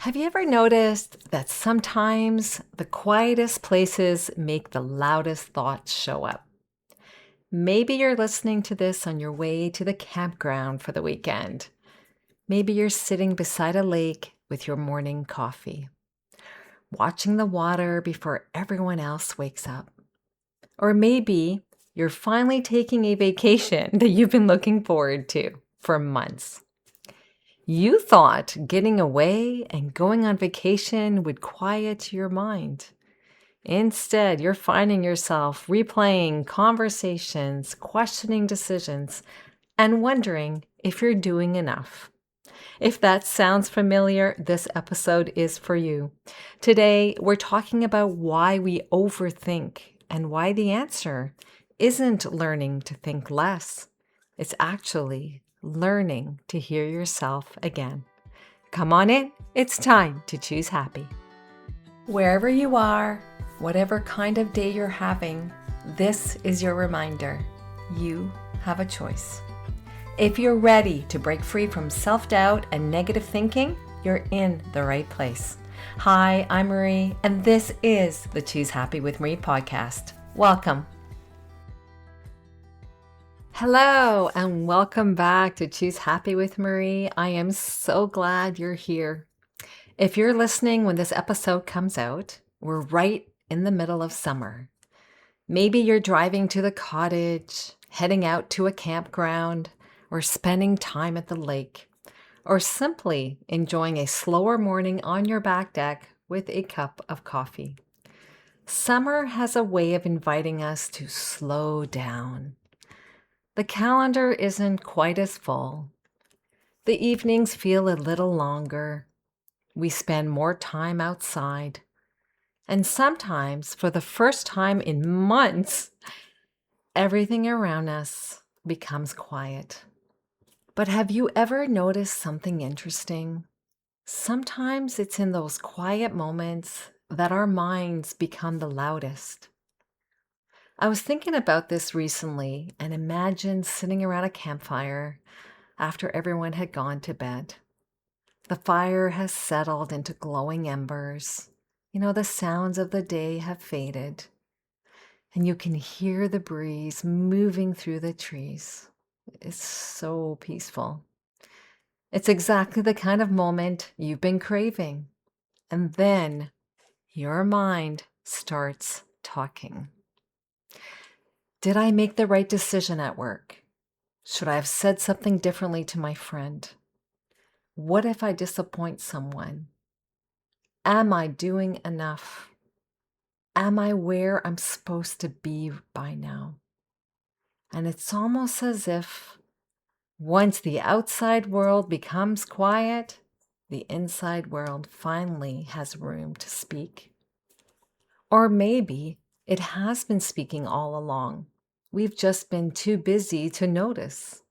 Have you ever noticed that sometimes the quietest places make the loudest thoughts show up? Maybe you're listening to this on your way to the campground for the weekend. Maybe you're sitting beside a lake with your morning coffee, watching the water before everyone else wakes up. Or maybe you're finally taking a vacation that you've been looking forward to for months. You thought getting away and going on vacation would quiet your mind. Instead, you're finding yourself replaying conversations, questioning decisions, and wondering if you're doing enough. If that sounds familiar, this episode is for you. Today, we're talking about why we overthink and why the answer isn't learning to think less. It's actually learning to hear yourself again. Come on in, it's time to choose happy. Wherever you are, whatever kind of day you're having, this is your reminder. You have a choice. If you're ready to break free from self-doubt and negative thinking, you're in the right place. Hi, I'm Marie, and this is the Choose Happy with Marie podcast. Welcome. Hello, and welcome back to Choose Happy with Marie. I am so glad you're here. If you're listening when this episode comes out, we're right in the middle of summer. Maybe you're driving to the cottage, heading out to a campground, or spending time at the lake, or simply enjoying a slower morning on your back deck with a cup of coffee. Summer has a way of inviting us to slow down. The calendar isn't quite as full. The evenings feel a little longer. We spend more time outside. And sometimes, for the first time in months, everything around us becomes quiet. But have you ever noticed something interesting? Sometimes it's in those quiet moments that our minds become the loudest. I was thinking about this recently and imagined sitting around a campfire after everyone had gone to bed. The fire has settled into glowing embers. The sounds of the day have faded, and you can hear the breeze moving through the trees. It's so peaceful. It's exactly the kind of moment you've been craving. And then your mind starts talking. Did I make the right decision at work? Should I have said something differently to my friend? What if I disappoint someone? Am I doing enough? Am I where I'm supposed to be by now? And it's almost as if once the outside world becomes quiet, the inside world finally has room to speak. Or maybe it has been speaking all along. We've just been too busy to notice.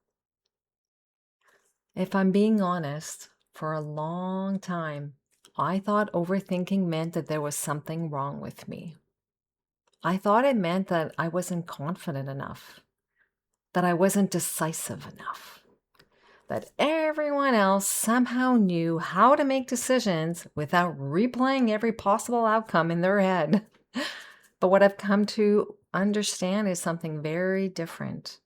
If I'm being honest, for a long time, I thought overthinking meant that there was something wrong with me. I thought it meant that I wasn't confident enough, that I wasn't decisive enough, that everyone else somehow knew how to make decisions without replaying every possible outcome in their head. But what I've come to understand is something very different.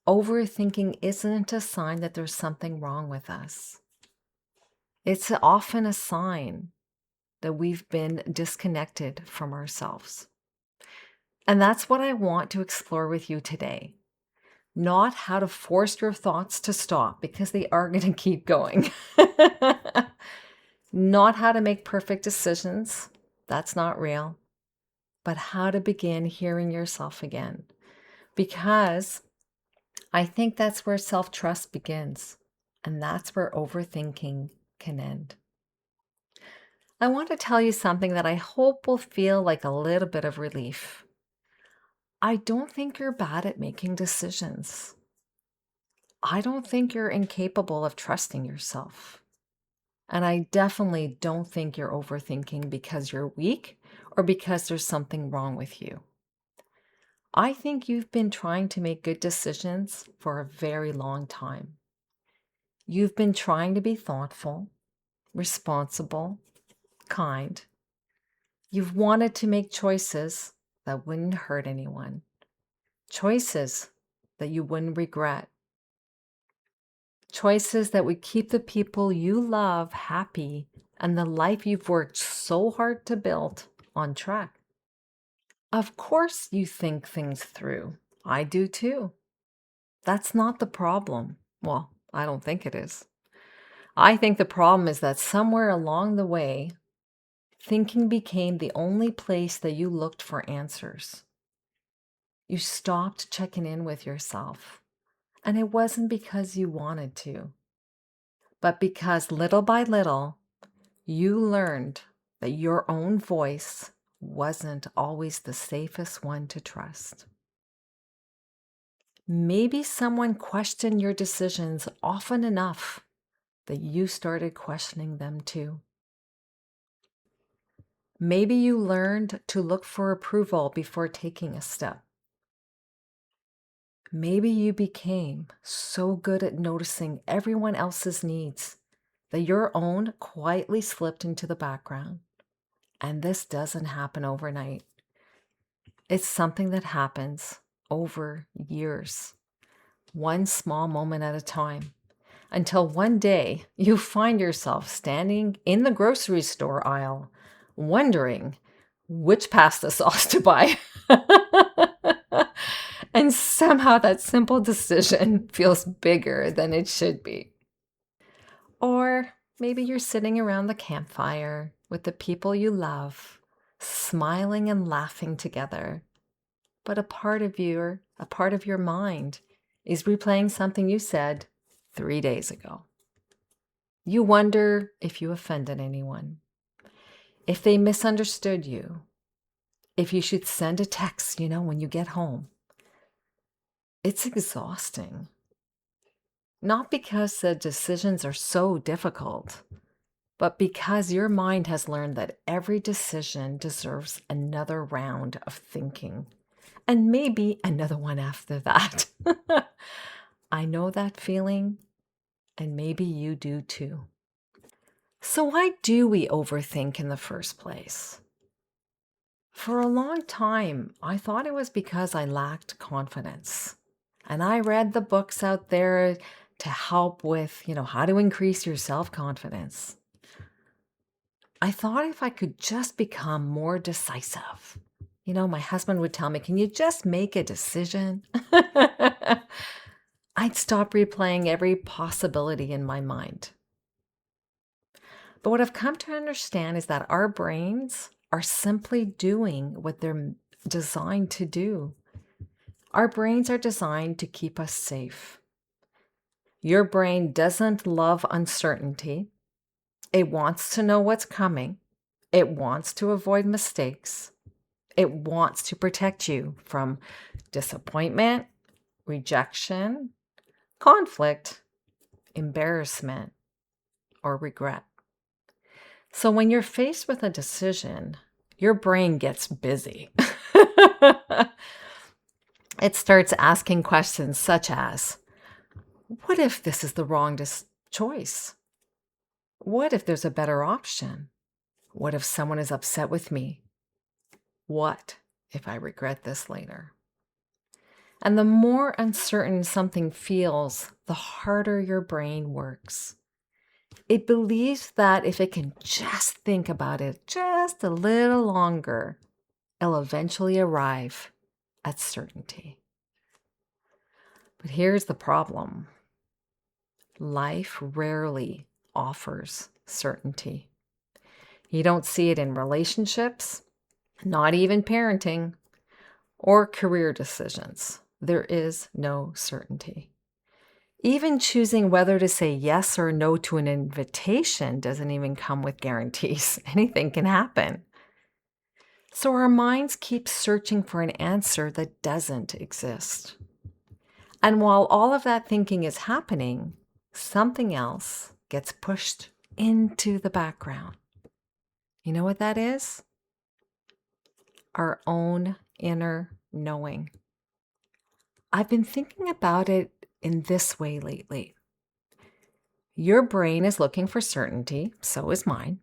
Overthinking isn't a sign that there's something wrong with us. It's often a sign that we've been disconnected from ourselves. And that's what I want to explore with you today. Not how to force your thoughts to stop, because they are going to keep going. Not how to make perfect decisions. That's not real. But how to begin hearing yourself again. Because I think that's where self-trust begins. And that's where overthinking can end. I want to tell you something that I hope will feel like a little bit of relief. I don't think you're bad at making decisions. I don't think you're incapable of trusting yourself. And I definitely don't think you're overthinking because you're weak or because there's something wrong with you. I think you've been trying to make good decisions for a very long time. You've been trying to be thoughtful. responsible, kind. You've wanted to make choices that wouldn't hurt anyone, choices that you wouldn't regret, choices that would keep the people you love happy and the life you've worked so hard to build on track. Of course, you think things through. I do too. That's not the problem. Well, I don't think it is. I think the problem is that somewhere along the way, thinking became the only place that you looked for answers. You stopped checking in with yourself. And it wasn't because you wanted to, but because little by little, you learned that your own voice wasn't always the safest one to trust. Maybe someone questioned your decisions often enough that you started questioning them too. Maybe you learned to look for approval before taking a step. Maybe you became so good at noticing everyone else's needs that your own quietly slipped into the background. And this doesn't happen overnight. It's something that happens over years, one small moment at a time, until one day you find yourself standing in the grocery store aisle, wondering which pasta sauce to buy. And somehow that simple decision feels bigger than it should be. Or maybe you're sitting around the campfire with the people you love, smiling and laughing together. But a part of your mind is replaying something you said 3 days ago. You wonder if you offended anyone, if they misunderstood you, if you should send a text, when you get home. It's exhausting. Not because the decisions are so difficult, but because your mind has learned that every decision deserves another round of thinking, and maybe another one after that. I know that feeling, and maybe you do too. So why do we overthink in the first place? For a long time, I thought it was because I lacked confidence. And I read the books out there to help with, how to increase your self-confidence. I thought if I could just become more decisive, my husband would tell me, can you just make a decision? I'd stop replaying every possibility in my mind. But what I've come to understand is that our brains are simply doing what they're designed to do. Our brains are designed to keep us safe. Your brain doesn't love uncertainty. It wants to know what's coming. It wants to avoid mistakes. It wants to protect you from disappointment, rejection, conflict, embarrassment, or regret. So when you're faced with a decision, your brain gets busy. It starts asking questions such as, what if this is the wrong choice? What if there's a better option? What if someone is upset with me? What if I regret this later? And the more uncertain something feels, the harder your brain works. It believes that if it can just think about it just a little longer, it'll eventually arrive at certainty. But here's the problem. Life rarely offers certainty. You don't see it in relationships, not even parenting, or career decisions. There is no certainty. Even choosing whether to say yes or no to an invitation doesn't even come with guarantees. Anything can happen. So our minds keep searching for an answer that doesn't exist. And while all of that thinking is happening, something else gets pushed into the background. You know what that is? Our own inner knowing. I've been thinking about it in this way lately. Your brain is looking for certainty, so is mine.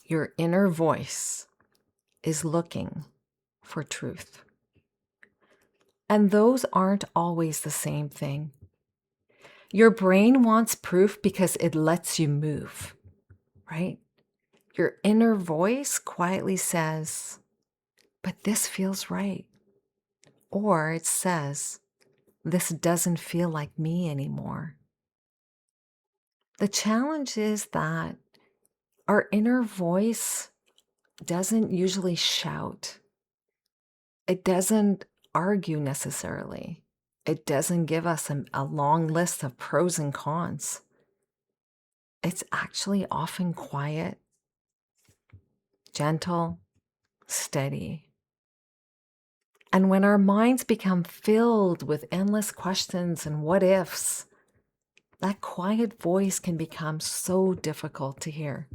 Your inner voice is looking for truth. And those aren't always the same thing. Your brain wants proof because it lets you move, right? Your inner voice quietly says, but this feels right. Or it says, this doesn't feel like me anymore. The challenge is that our inner voice doesn't usually shout. It doesn't argue necessarily. It doesn't give us a long list of pros and cons. It's actually often quiet, gentle, steady. And when our minds become filled with endless questions and what ifs, that quiet voice can become so difficult to hear.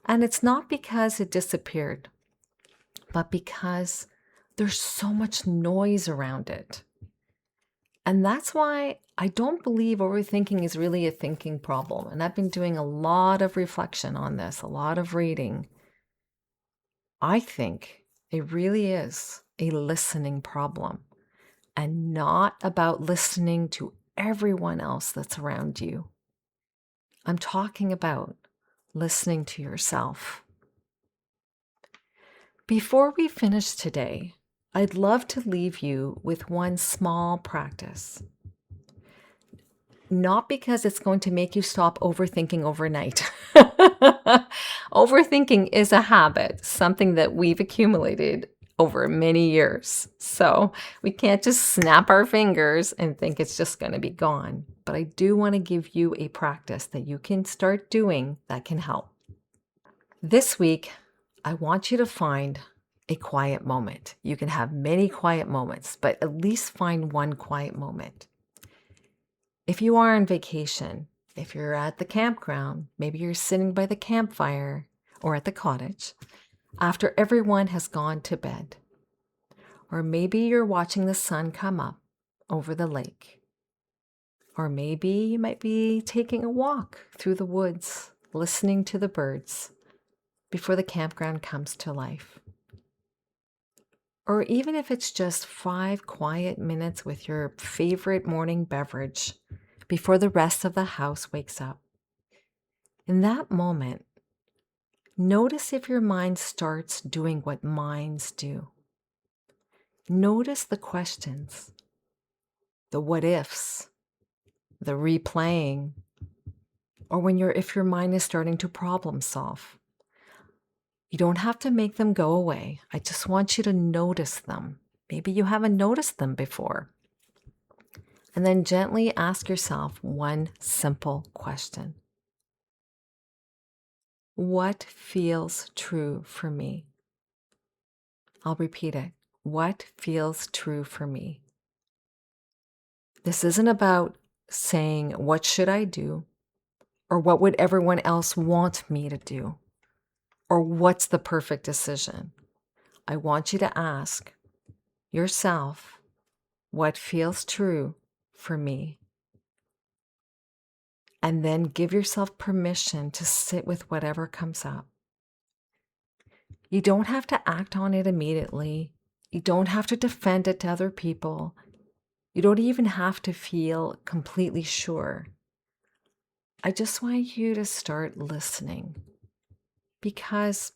And it's not because it disappeared, but because there's so much noise around it. And that's why I don't believe overthinking is really a thinking problem. And I've been doing a lot of reflection on this, a lot of reading. I think it really is a listening problem, and not about listening to everyone else that's around you. I'm talking about listening to yourself. Before we finish today, I'd love to leave you with one small practice. Not because it's going to make you stop overthinking overnight. Overthinking is a habit, something that we've accumulated over many years. So we can't just snap our fingers and think it's just going to be gone. But I do want to give you a practice that you can start doing that can help. This week, I want you to find a quiet moment. You can have many quiet moments, but at least find one quiet moment. If you are on vacation, if you're at the campground, maybe you're sitting by the campfire or at the cottage after everyone has gone to bed. Or maybe you're watching the sun come up over the lake. Or maybe you might be taking a walk through the woods, listening to the birds before the campground comes to life. Or even if it's just 5 quiet minutes with your favorite morning beverage before the rest of the house wakes up. In that moment, notice if your mind starts doing what minds do. Notice the questions, the what ifs, the replaying, or if your mind is starting to problem solve. You don't have to make them go away. I just want you to notice them. Maybe you haven't noticed them before. And then gently ask yourself one simple question. What feels true for me? I'll repeat it. What feels true for me? This isn't about saying, what should I do? Or what would everyone else want me to do? Or what's the perfect decision? I want you to ask yourself, what feels true for me? And then give yourself permission to sit with whatever comes up. You don't have to act on it immediately. You don't have to defend it to other people. You don't even have to feel completely sure. I just want you to start listening, because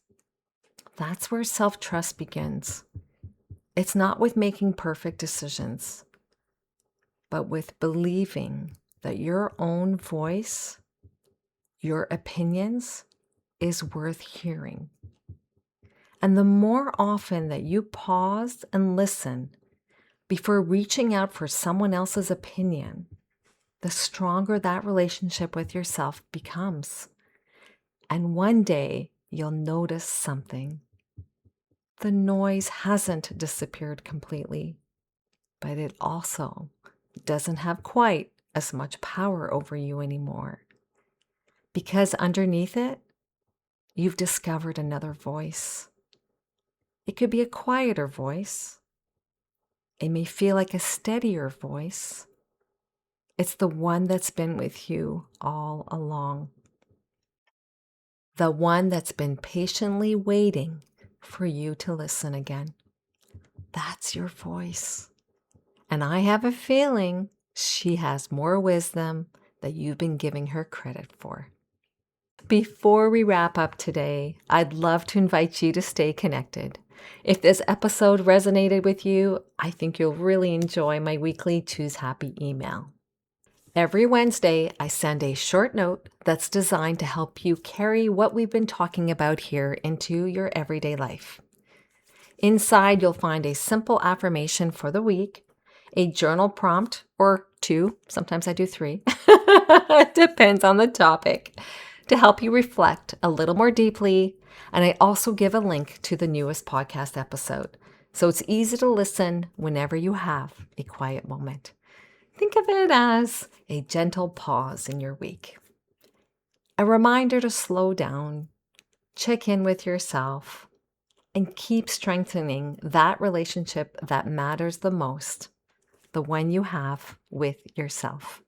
that's where self-trust begins. It's not with making perfect decisions, but with believing that your own voice, your opinions, is worth hearing. And the more often that you pause and listen before reaching out for someone else's opinion, the stronger that relationship with yourself becomes. And one day you'll notice something. The noise hasn't disappeared completely, but it also doesn't have quite as much power over you anymore. Because underneath it, you've discovered another voice. It could be a quieter voice. It may feel like a steadier voice, It's the one that's been with you all along. The one that's been patiently waiting for you to listen again. That's your voice. And I have a feeling she has more wisdom that you've been giving her credit for. Before we wrap up today, I'd love to invite you to stay connected. If this episode resonated with you, I think you'll really enjoy my weekly Choose Happy email. Every Wednesday, I send a short note that's designed to help you carry what we've been talking about here into your everyday life. Inside, you'll find a simple affirmation for the week, a journal prompt, or 2, sometimes I do 3, it depends on the topic, to help you reflect a little more deeply. And I also give a link to the newest podcast episode, so it's easy to listen whenever you have a quiet moment. Think of it as a gentle pause in your week. A reminder to slow down, check in with yourself, and keep strengthening that relationship that matters the most, the one you have with yourself.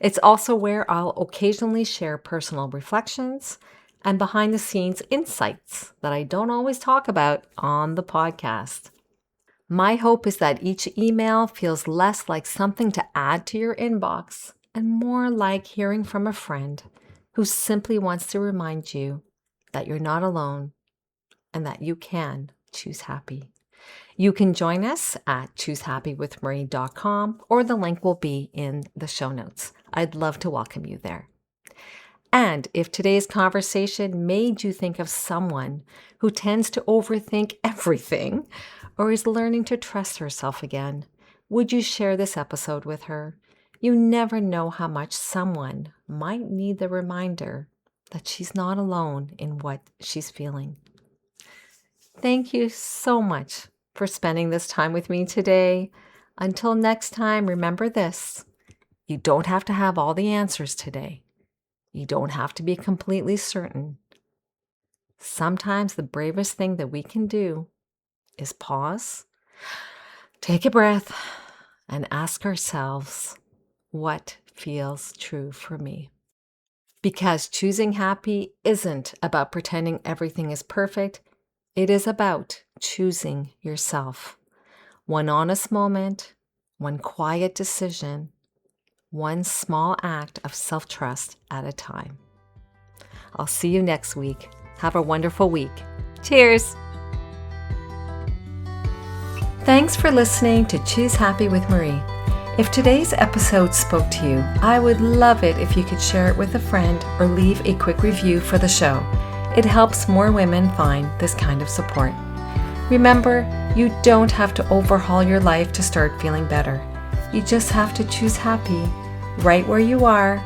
It's also where I'll occasionally share personal reflections and behind-the-scenes insights that I don't always talk about on the podcast. My hope is that each email feels less like something to add to your inbox and more like hearing from a friend who simply wants to remind you that you're not alone and that you can choose happy. You can join us at choosehappywithmarie.com, or the link will be in the show notes. I'd love to welcome you there. And if today's conversation made you think of someone who tends to overthink everything or is learning to trust herself again, would you share this episode with her? You never know how much someone might need the reminder that she's not alone in what she's feeling. Thank you so much for spending this time with me today. Until next time, remember this: you don't have to have all the answers today. You don't have to be completely certain. Sometimes the bravest thing that we can do is pause, take a breath, and ask ourselves, what feels true for me? Because choosing happy isn't about pretending everything is perfect. It is about choosing yourself. One honest moment, one quiet decision, one small act of self-trust at a time. I'll see you next week. Have a wonderful week. Cheers! Thanks for listening to Choose Happy with Marie. If today's episode spoke to you, I would love it if you could share it with a friend or leave a quick review for the show. It helps more women find this kind of support. Remember, you don't have to overhaul your life to start feeling better. You just have to choose happy right where you are,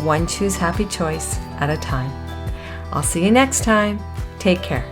one choose happy choice at a time. I'll see you next time. Take care.